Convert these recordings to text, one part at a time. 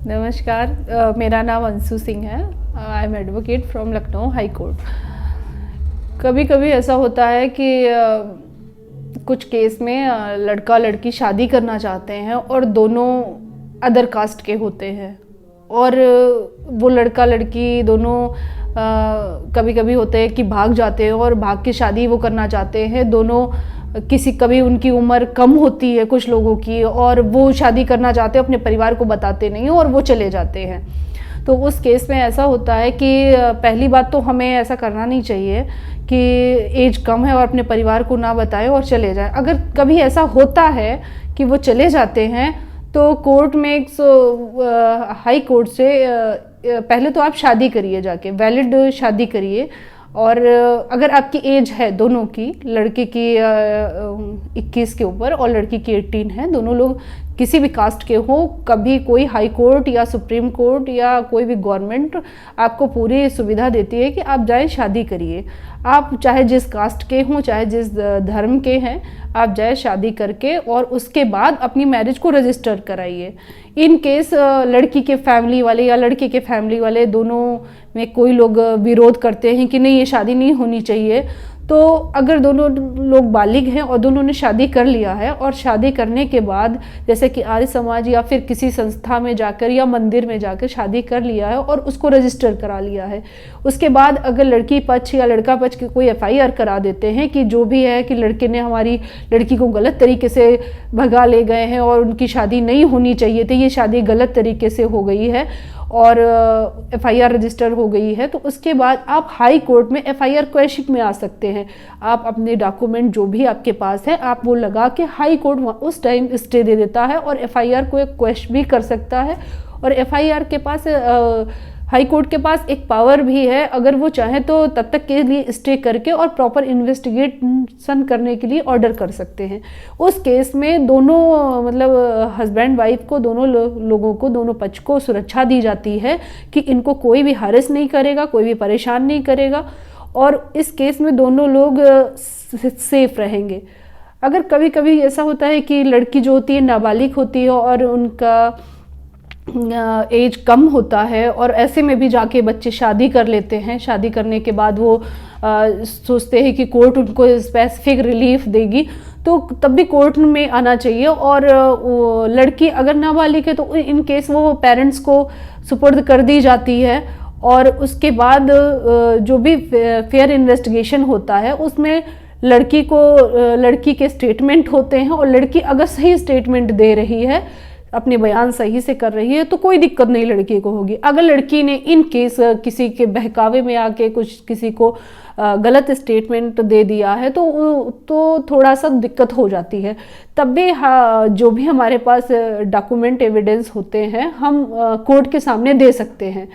नमस्कार, मेरा नाम अंशु सिंह है। I am advocate from Lucknow high court. कभी कभी ऐसा होता है कि कुछ केस में लड़का लड़की शादी करना चाहते हैं और दोनों अदर कास्ट के होते हैं, और वो लड़का लड़की दोनों कभी कभी होते हैं कि भाग जाते हैं और भाग के शादी वो करना चाहते हैं। दोनों कभी उनकी उम्र कम होती है कुछ लोगों की, और वो शादी करना चाहते हैं, अपने परिवार को बताते नहीं हैं और वो चले जाते हैं। तो उस केस में ऐसा होता है कि पहली बात तो हमें ऐसा करना नहीं चाहिए कि एज कम है और अपने परिवार को ना बताएं और चले जाएं। अगर कभी ऐसा होता है कि वो चले जाते हैं तो कोर्ट में हाई कोर्ट से पहले तो आप शादी करिए, जाके वैलिड शादी करिए। और अगर आपकी एज है दोनों की, लड़के की 21 के ऊपर और लड़की की 18 है, दोनों लोग किसी भी कास्ट के हो, कभी कोई हाई कोर्ट या सुप्रीम कोर्ट या कोई भी गवर्नमेंट आपको पूरी सुविधा देती है कि आप जाए शादी करिए। आप चाहे जिस कास्ट के हों, चाहे जिस धर्म के हैं, आप जाए शादी करके और उसके बाद अपनी मैरिज को रजिस्टर कराइए। इन केस लड़की के फैमिली वाले या लड़के के फैमिली वाले दोनों में कोई लोग विरोध करते हैं कि नहीं, ये शादी नहीं होनी चाहिए, तो अगर दोनों लोग बालिग हैं और दोनों ने शादी कर लिया है और शादी करने के बाद जैसे कि आर्य समाज या फिर किसी संस्था में जाकर या मंदिर में जाकर शादी कर लिया है और उसको रजिस्टर करा लिया है, उसके बाद अगर लड़की पक्ष या लड़का पक्ष के कोई FIR करा देते हैं कि जो भी है कि लड़के ने हमारी लड़की को गलत तरीके से भगा ले गए हैं और उनकी शादी नहीं होनी चाहिए थी, ये शादी गलत तरीके से हो गई है और FIR रजिस्टर हो गई है, तो उसके बाद आप हाई कोर्ट में FIR क्वेश्चन में आ सकते हैं। आप अपने डॉक्यूमेंट जो भी आपके पास है आप वो लगा के हाई कोर्ट उस टाइम स्टे दे देता है और FIR को एक क्वेश्चन भी कर सकता है। और FIR के पास हाई कोर्ट के पास एक पावर भी है, अगर वो चाहे तो तब तक के लिए स्टे करके और प्रॉपर इन्वेस्टिगेशन करने के लिए ऑर्डर कर सकते हैं। उस केस में दोनों मतलब हस्बैंड वाइफ को, दोनों लोगों को, दोनों पक्ष को सुरक्षा दी जाती है कि इनको कोई भी हैरेस नहीं करेगा, कोई भी परेशान नहीं करेगा, और इस केस में दोनों लोग सेफ रहेंगे। अगर कभी कभी ऐसा होता है कि लड़की जो होती है नाबालिग होती है और उनका एज कम होता है और ऐसे में भी जाके बच्चे शादी कर लेते हैं, शादी करने के बाद वो सोचते हैं कि कोर्ट उनको स्पेसिफिक रिलीफ देगी, तो तब भी कोर्ट में आना चाहिए। और लड़की अगर नाबालिग है तो इन केस वो पेरेंट्स को सुपुर्द कर दी जाती है और उसके बाद जो भी फेयर इन्वेस्टिगेशन होता है उसमें लड़की के स्टेटमेंट होते हैं, और लड़की अगर सही स्टेटमेंट दे रही है, अपने बयान सही से कर रही है, तो कोई दिक्कत नहीं लड़की को होगी। अगर लड़की ने इन केस किसी के बहकावे में आके किसी को गलत स्टेटमेंट दे दिया है तो थोड़ा सा दिक्कत हो जाती है। तब भी जो भी हमारे पास डॉक्यूमेंट एविडेंस होते हैं हम कोर्ट के सामने दे सकते हैं।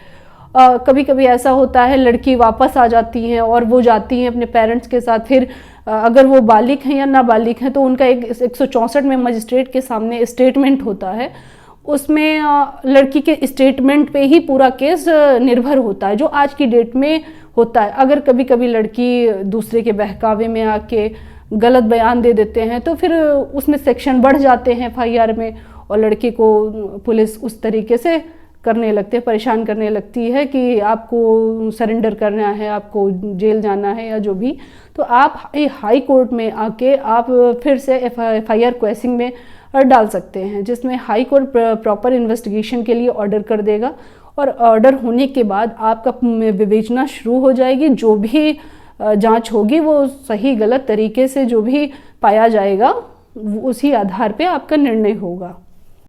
कभी कभी ऐसा होता है लड़की वापस आ जाती हैं और वो जाती हैं अपने पेरेंट्स के साथ, फिर अगर वो बालिग हैं या नाबालिग हैं तो उनका 164 में मजिस्ट्रेट के सामने स्टेटमेंट होता है, उसमें लड़की के स्टेटमेंट पे ही पूरा केस निर्भर होता है, जो आज की डेट में होता है। अगर कभी कभी लड़की दूसरे के बहकावे में आके गलत बयान दे देते हैं तो फिर उसमें सेक्शन बढ़ जाते हैं FIR में, और लड़की को पुलिस उस तरीके से करने लगते हैं, परेशान करने लगती है कि आपको सरेंडर करना है, आपको जेल जाना है या जो भी। तो आप हाई कोर्ट में आके आप फिर से FIR क्वेश्चन में डाल सकते हैं, जिसमें हाई कोर्ट प्रॉपर इन्वेस्टिगेशन के लिए ऑर्डर कर देगा, और ऑर्डर होने के बाद आपका विवेचना शुरू हो जाएगी। जो भी जांच होगी वो सही गलत तरीके से जो भी पाया जाएगा उसी आधार पे आपका निर्णय होगा।